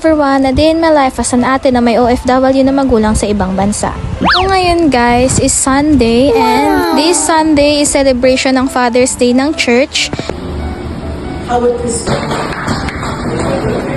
number 1 na day in my life as an ate na may OFW na magulang sa ibang bansa. So ngayon guys is Sunday and this Sunday is celebration ng Father's Day ng church.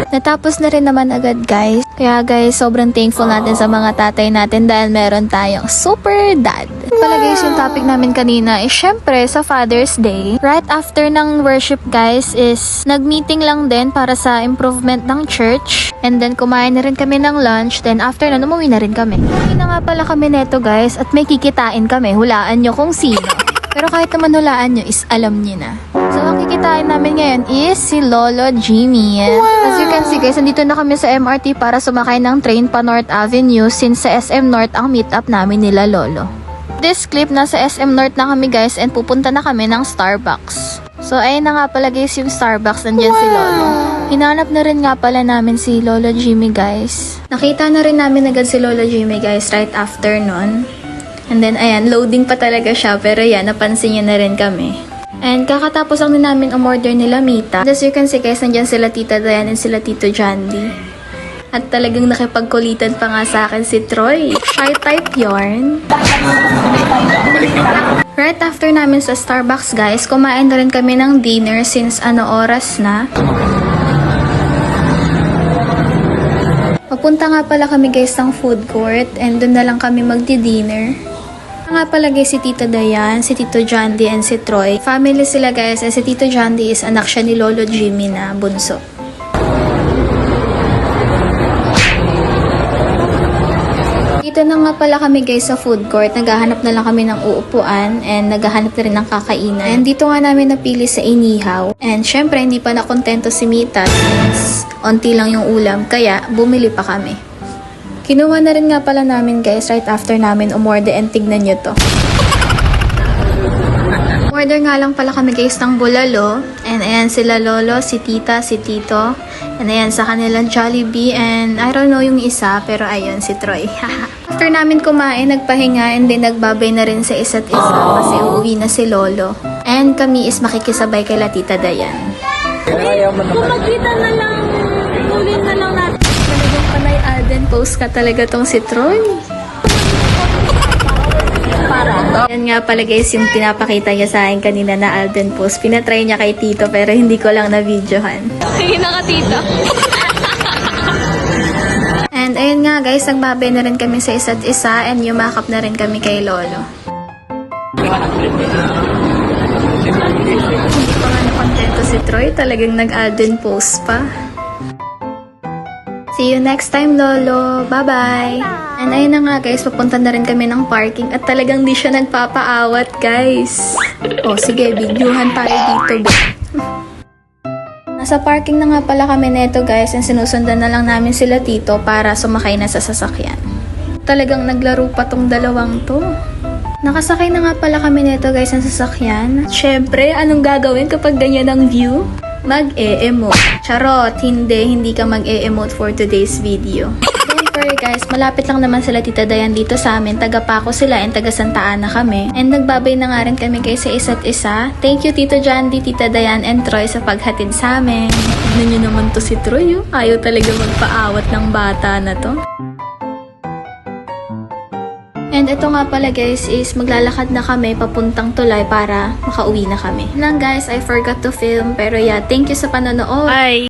Natapos na rin naman agad guys. Kaya guys, sobrang thankful natin sa mga tatay natin dahil meron tayong super dad. Pala guys, yung topic namin kanina is syempre sa Father's Day. Right after ng worship guys is nag-meeting lang din para sa improvement ng church. And then kumain na rin kami ng lunch. Then after na, umuwi na rin kami. Umuwi na nga pala kami neto guys at may kikitain kami. Hulaan nyo kung sino. Pero kahit naman hulaan nyo is alam nyo na. So, ang kikitain namin ngayon is si Lolo Jimmy. As you can see guys, nandito na kami sa MRT para sumakay ng train pa North Avenue since sa SM North ang meet-up namin nila Lolo. This clip, nasa SM North na kami guys and pupunta na kami ng Starbucks. So, ayun na nga pala guys yung Starbucks, nandyan si Lolo. Hinanap na rin nga pala namin si Lolo Jimmy guys. Nakita na rin namin agad si Lolo Jimmy guys right after nun. And then, ayan, loading pa talaga siya. Pero yan, napansin niya na rin kami. And kakatapos lang din namin umorder nila Mita. As you can see guys, nandyan sila Tita Diane and sila Tito Jandy. At talagang nakipagkulitan pa nga sa akin si Troy. Shy type yarn. Right after namin sa Starbucks guys, kumain na rin kami ng dinner since oras na. Papunta nga pala kami guys ng food court and doon na lang kami magdi-dinner. Nga pala guys si Tita Dayan, si Tito Jandy and si Troy. Family sila guys and si Tito Jandy is anak siya ni Lolo Jimmy na bunso. Dito na nga pala kami guys sa food court. Naghahanap na lang kami ng uupuan and naghahanap na rin ng kakainan. And dito nga namin napili sa inihaw. And syempre hindi pa nakontento si Mita since onti lang yung ulam kaya bumili pa kami. Kinuha na rin nga pala namin guys right after namin umorder and tignan nyo to. Order nga lang pala kami guys ng bulalo. And ayan sila Lolo, si Tita, si Tito. And ayan sa kanilang Jollibee and I don't know yung isa pero ayun si Troy. After namin kumain, nagpahinga and then nagbabay na rin sa isa't isa kasi uuwi na si Lolo. And kami is makikisabay kay la Tita Dayan. Kung magkita na lang, ulit na lang natin. Talagang panay Alden post ka talaga tong si Troy. Yan nga pala guys yung pinapakita niya sa akin kanina na Alden post. Pinatry niya kay Tito pero hindi ko lang na-videohan. Sige na ka, Tito. And ayun nga guys, nagbabay na rin kami sa isa't isa and yumakap na rin kami kay Lolo. Hindi pa nga nakontento si Troy, talagang nag-Alden post pa. See you next time, Lolo. Bye-bye! And ayun na nga guys, papunta na rin kami ng parking at talagang di siya nagpapaawat guys. O sige, videohan tayo dito. Nasa parking na nga pala kami neto guys and sinusundan na lang namin sila Tito para sumakay na sa sasakyan. Talagang naglaro pa tong dalawang to. Nakasakay na nga pala kami neto guys ng sasakyan. Syempre, anong gagawin kapag ganyan ang view? Mag-e-emote. Charot, hindi ka mag-e-emote for today's video. Don't worry guys, malapit lang naman sila Tita Dayan dito sa amin. Taga Paco sila and taga Santa Ana kami. And nagbabay na nga rin kami guys sa isa't isa. Thank you Tito Jandy, Tita Dayan and Troy sa paghatid sa amin. Tignan nyo naman to si Troy. Ayaw talaga magpaawat ng bata na to. And ito nga pala guys is maglalakad na kami papuntang Tulay para makauwi na kami. Lang guys, I forgot to film pero yeah, thank you sa panonood. Bye!